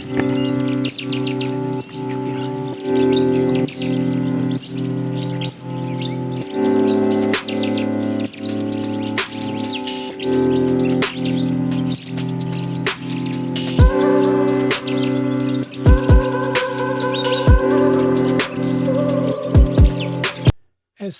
As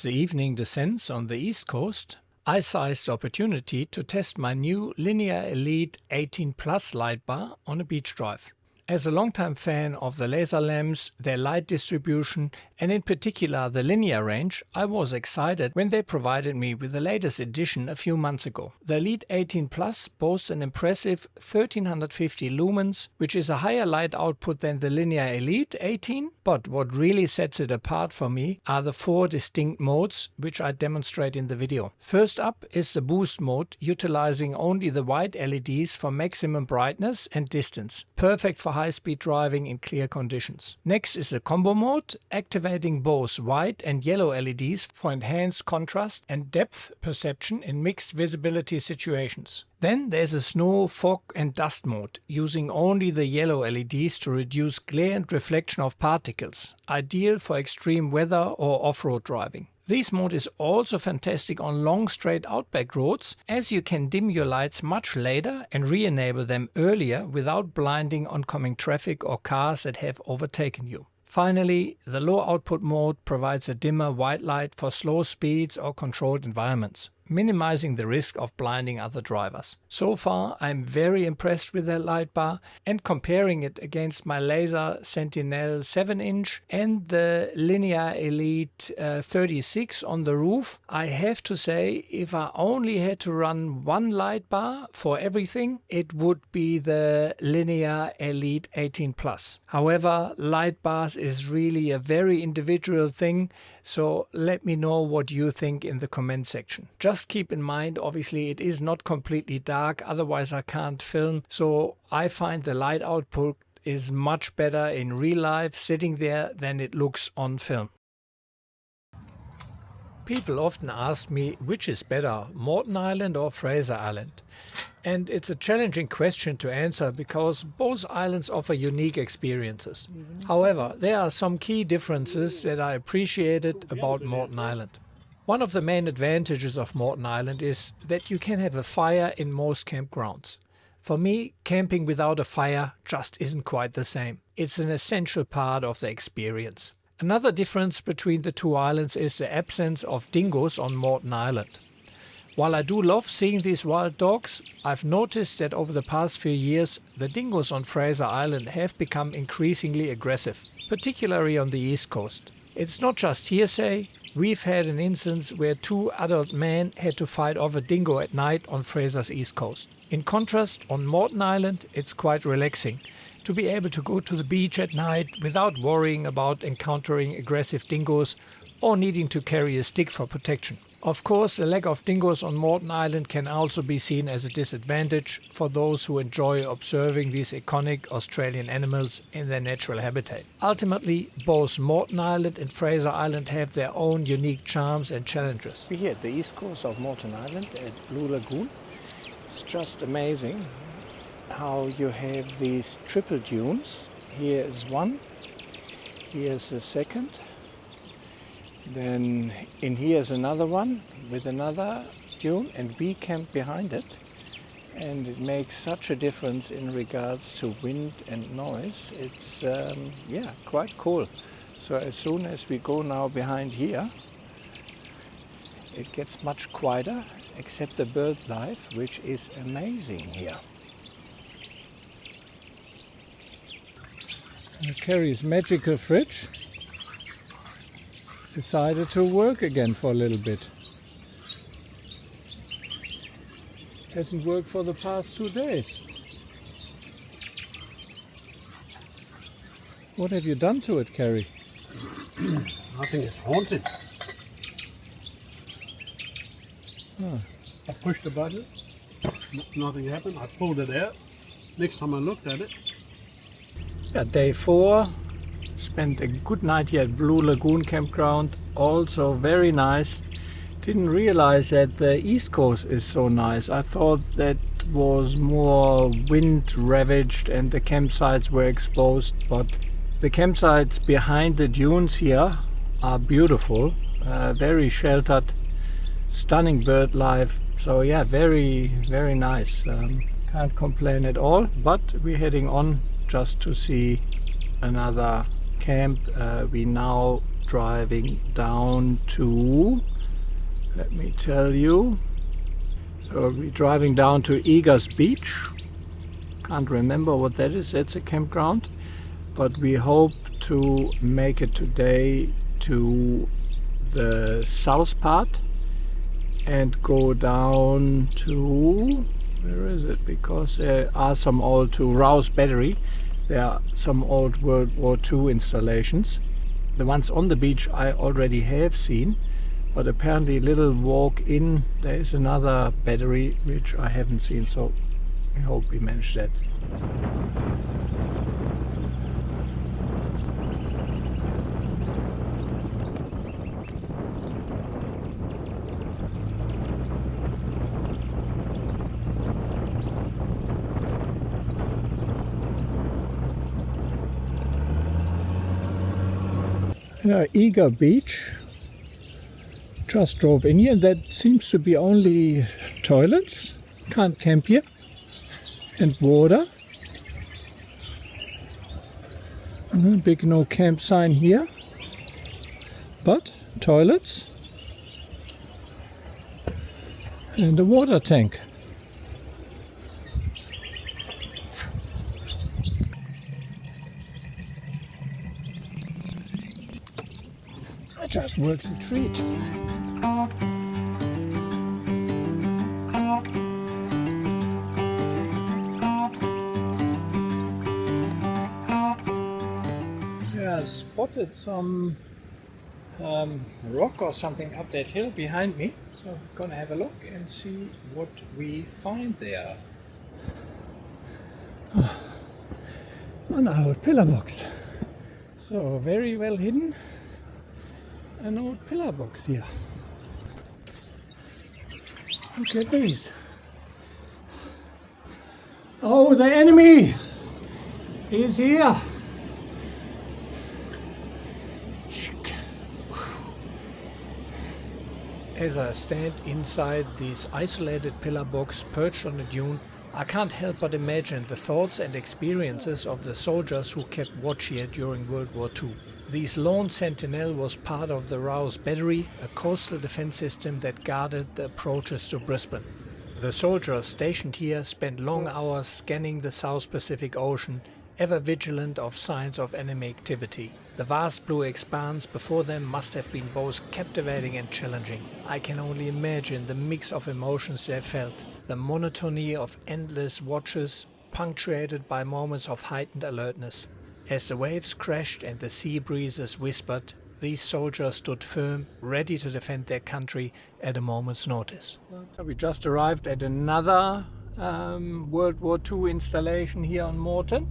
the evening descends on the east coast, I seized the opportunity to test my new Linear Elite 18 Plus light bar on a beach drive. As a longtime fan of the laser lamps, their light distribution, and in particular the linear range, I was excited when they provided me with the latest edition a few months ago. The Elite 18 Plus boasts an impressive 1350 lumens, which is a higher light output than the Linear Elite 18, but what really sets it apart for me are the 4 distinct modes, which I demonstrate in the video. First up is the boost mode, utilizing only the white LEDs for maximum brightness and distance, perfect for high-speed driving in clear conditions. Next is the combo mode, activating both white and yellow LEDs for enhanced contrast and depth perception in mixed visibility situations. Then there's a snow, fog and dust mode, using only the yellow LEDs to reduce glare and reflection of particles, ideal for extreme weather or off-road driving. This mode is also fantastic on long straight outback roads, as you can dim your lights much later and re-enable them earlier without blinding oncoming traffic or cars that have overtaken you. Finally, the low output mode provides a dimmer white light for slow speeds or controlled environments, minimizing the risk of blinding other drivers. So far, I'm very impressed with that light bar, and comparing it against my Lazer Sentinel 7-inch and the Linear Elite 36 on the roof, I have to say, if I only had to run one light bar for everything, it would be the Linear Elite 18 Plus. However, light bars is really a very individual thing, so let me know what you think in the comment section. Just keep in mind, obviously it is not completely dark, otherwise I can't film, so I find the light output is much better in real life sitting there than it looks on film. People often ask me which is better, Moreton Island or Fraser Island. And it's a challenging question to answer because both islands offer unique experiences. However, there are some key differences that I appreciated about Moreton Island. One of the main advantages of Moreton Island is that you can have a fire in most campgrounds. For me, camping without a fire just isn't quite the same. It's an essential part of the experience. Another difference between the two islands is the absence of dingoes on Moreton Island. While I do love seeing these wild dogs, I've noticed that over the past few years the dingoes on Fraser Island have become increasingly aggressive, particularly on the east coast. It's not just hearsay. We've had an instance where 2 adult men had to fight off a dingo at night on Fraser's east coast. In contrast, on Moreton Island it's quite relaxing to be able to go to the beach at night without worrying about encountering aggressive dingoes or needing to carry a stick for protection. Of course, the lack of dingoes on Moreton Island can also be seen as a disadvantage for those who enjoy observing these iconic Australian animals in their natural habitat. Ultimately, both Moreton Island and Fraser Island have their own unique charms and challenges. We're here at the east coast of Moreton Island at Blue Lagoon. It's just amazing how you have these triple dunes. Here is one, here's the second. Then in here is another one with another dune, and we camp behind it, and it makes such a difference in regards to wind and noise. It's quite cool. So as soon as we go now behind here, it gets much quieter, except the bird life, which is amazing here. Carrie's magical fridge decided to work again for a little bit. Hasn't worked for the past 2 days. What have you done to it, Carrie? I think it's haunted. I pushed the button, nothing happened. I pulled it out. Next time I looked at it. Yeah, day 4. Spent a good night here at Blue Lagoon Campground, also very nice. Didn't realize that the east coast is so nice. I thought that was more wind ravaged and the campsites were exposed, but the campsites behind the dunes here are beautiful, very sheltered, stunning bird life. So yeah, very nice. Can't complain at all, but we're heading on just to see another camp. We now driving down to, let me tell you, so we're driving down to Eagers Beach. Can't remember what that is. That's a campground, but we hope to make it today to the south part and go down to, where is it, because there are some old, to Rous Battery. There are some old World War II installations. The ones on the beach I already have seen, but apparently a little walk in there is another battery which I haven't seen, so I hope we manage that. Eager Beach. Just drove in here. That seems to be only toilets. Can't camp here. And water. Big no camp sign here. But toilets. And a water tank. It just works a treat. Yeah, spotted some rock or something up that hill behind me. So I'm gonna have a look and see what we find there. An old pillar box. So very well hidden. An old pillar box here. Look at these. Oh, the enemy is here. As I stand inside this isolated pillar box perched on a dune, I can't help but imagine the thoughts and experiences of the soldiers who kept watch here during World War II. This lone sentinel was part of the Rous Battery, a coastal defense system that guarded the approaches to Brisbane. The soldiers stationed here spent long hours scanning the South Pacific Ocean, ever vigilant of signs of enemy activity. The vast blue expanse before them must have been both captivating and challenging. I can only imagine the mix of emotions they felt, the monotony of endless watches, punctuated by moments of heightened alertness. As the waves crashed and the sea breezes whispered, these soldiers stood firm, ready to defend their country at a moment's notice. We just arrived at another World War II installation here on Moreton.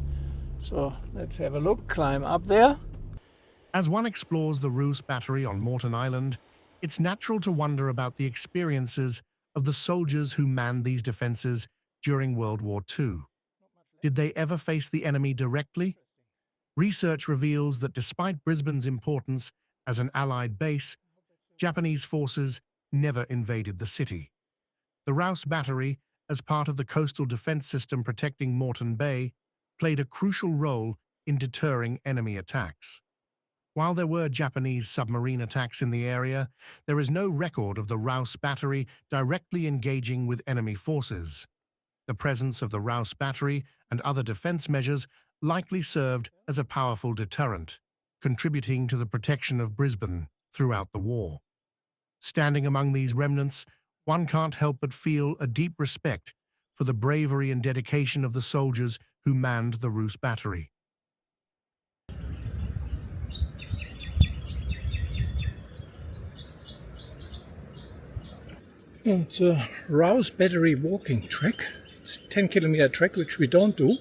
So let's have a look, climb up there. As one explores the Rous Battery on Moreton Island, it's natural to wonder about the experiences of the soldiers who manned these defences during World War II. Did they ever face the enemy directly? Research reveals that despite Brisbane's importance as an Allied base, Japanese forces never invaded the city. The Rous Battery, as part of the coastal defence system protecting Moreton Bay, played a crucial role in deterring enemy attacks. While there were Japanese submarine attacks in the area, there is no record of the Rous Battery directly engaging with enemy forces. The presence of the Rous Battery and other defence measures likely served as a powerful deterrent, contributing to the protection of Brisbane throughout the war. Standing among these remnants, one can't help but feel a deep respect for the bravery and dedication of the soldiers who manned the Rous Battery. It's a Rous Battery walking track. It's a 10-kilometer trek, which we don't do,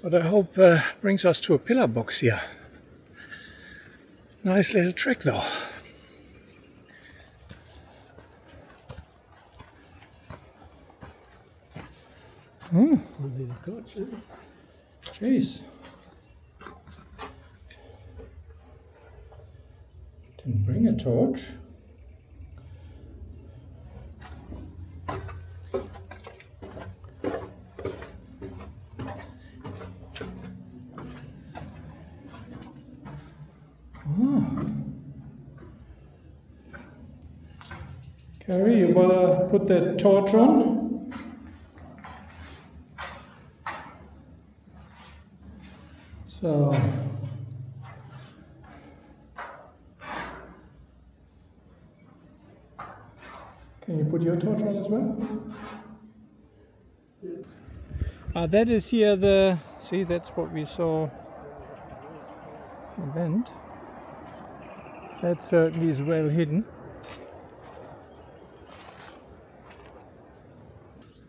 but I hope brings us to a pillar box here. Nice little trek though. Oh, Don't need a torch, eh? jeez. Didn't bring a torch. Carrie, you wanna put that torch on? So, can you put your torch on as well? That is here see, that's what we saw event. That certainly is well hidden.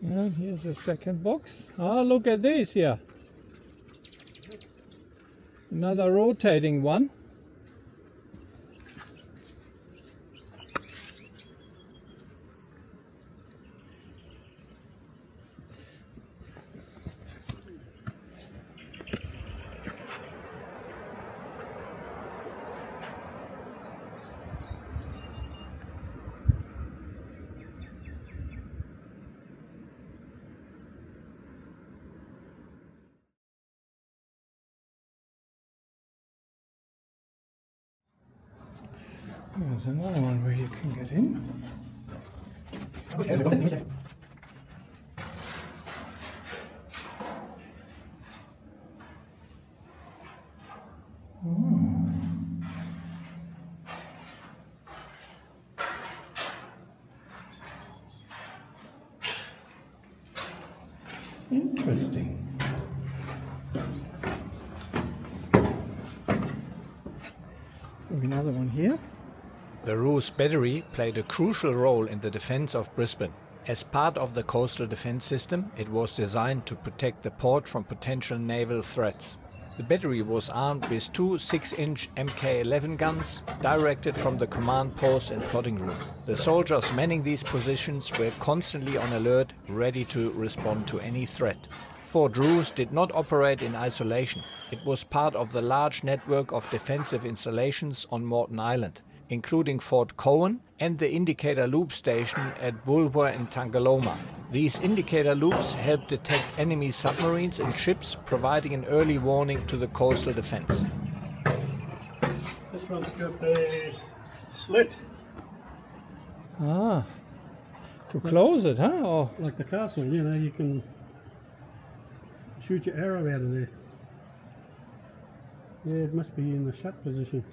And here's a second box. Ah, look at this here. Another rotating one. There's another one where you can get in. Interesting. Another one here. The Rous battery played a crucial role in the defense of Brisbane. As part of the coastal defense system, it was designed to protect the port from potential naval threats. The battery was armed with two 6-inch Mk11 guns directed from the command post and plotting room. The soldiers manning these positions were constantly on alert, ready to respond to any threat. Fort Rous did not operate in isolation. It was part of the large network of defensive installations on Moreton Island, including Fort Cowan and the indicator loop station at Bulwer in Tangalooma. These indicator loops help detect enemy submarines and ships, providing an early warning to the coastal defense. This one's got a slit. Ah, to close it, huh? Or Like the castle, you know, you can shoot your arrow out of there. Yeah, it must be in the shut position.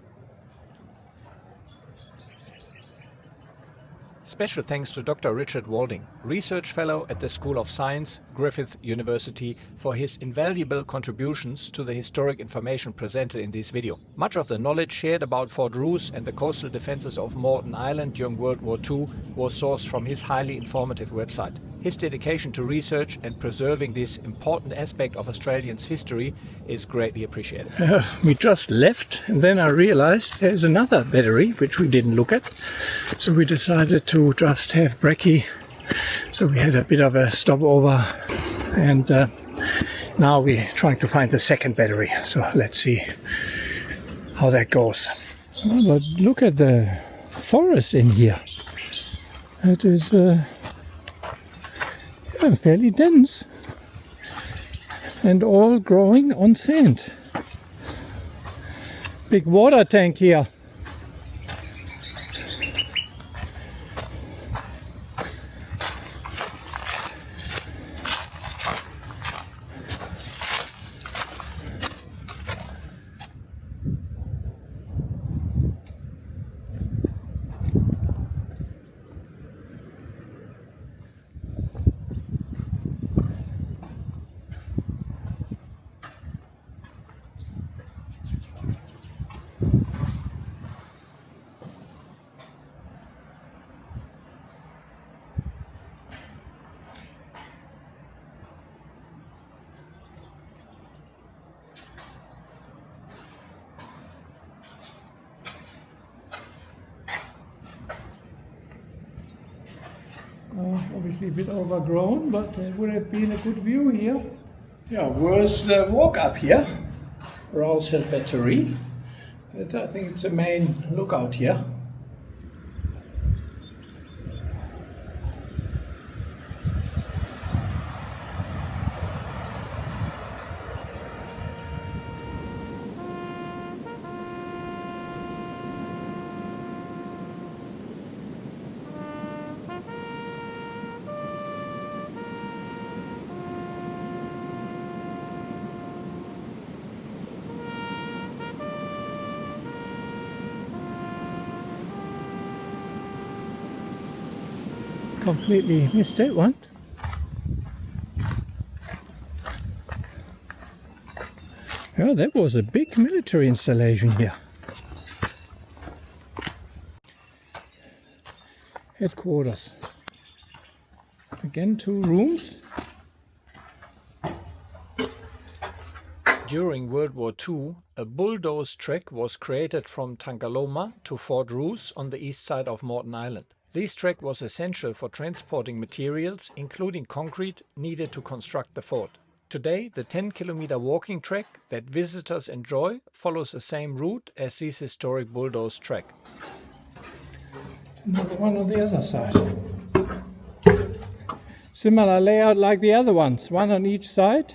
Special thanks to Dr. Richard Walding, Research Fellow at the School of Science, Griffith University, for his invaluable contributions to the historic information presented in this video. Much of the knowledge shared about Fort Rous and the coastal defenses of Moreton Island during World War II was sourced from his highly informative website. His dedication to research and preserving this important aspect of Australians' history is greatly appreciated. We just left, and then I realized there's another battery which we didn't look at. So we decided to just have brekkie. So we had a bit of a stopover, and now we're trying to find the second battery. So let's see how that goes. Oh, but look at the forest in here. It is fairly dense and all growing on sand. Big water tank here. Obviously a bit overgrown, but it would have been a good view here. Yeah, worth the walk up here. Rous Battery. I think it's the main lookout here. Completely missed that one. Yeah, that was a big military installation here. Headquarters. Again, 2 rooms. During World War II, a bulldoze track was created from Tangalooma to Fort Rous on the east side of Moreton Island. This track was essential for transporting materials, including concrete, needed to construct the fort. Today, the 10-kilometer walking track that visitors enjoy follows the same route as this historic bulldoze track. Another one on the other side. Similar layout like the other ones, one on each side.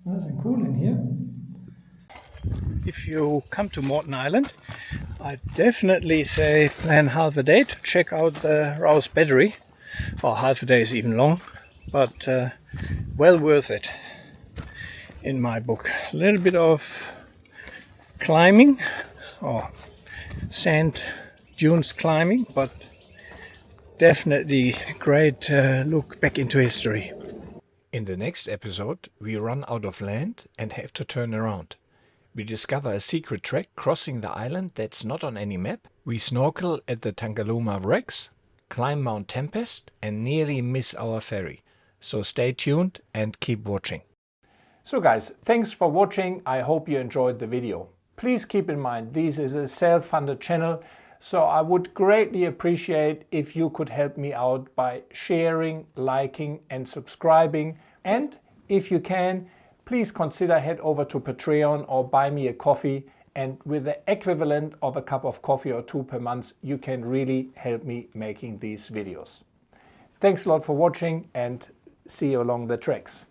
Nice and cool in here. If you come to Moreton Island, I definitely say plan half a day to check out the Rous Battery. Or half a day is even long, but well worth it in my book. A little bit of climbing or sand dunes climbing, but definitely great look back into history. In the next episode, we run out of land and have to turn around. We discover a secret track crossing the island that's not on any map. We snorkel at the Tangalooma wrecks, climb Mount Tempest and nearly miss our ferry. So stay tuned and keep watching. So guys, thanks for watching. I hope you enjoyed the video. Please keep in mind this is a self-funded channel, so I would greatly appreciate if you could help me out by sharing, liking and subscribing. And if you can, please consider head over to Patreon or buy me a coffee, and with the equivalent of a cup of coffee or 2 per month, you can really help me making these videos. Thanks a lot for watching and see you along the tracks.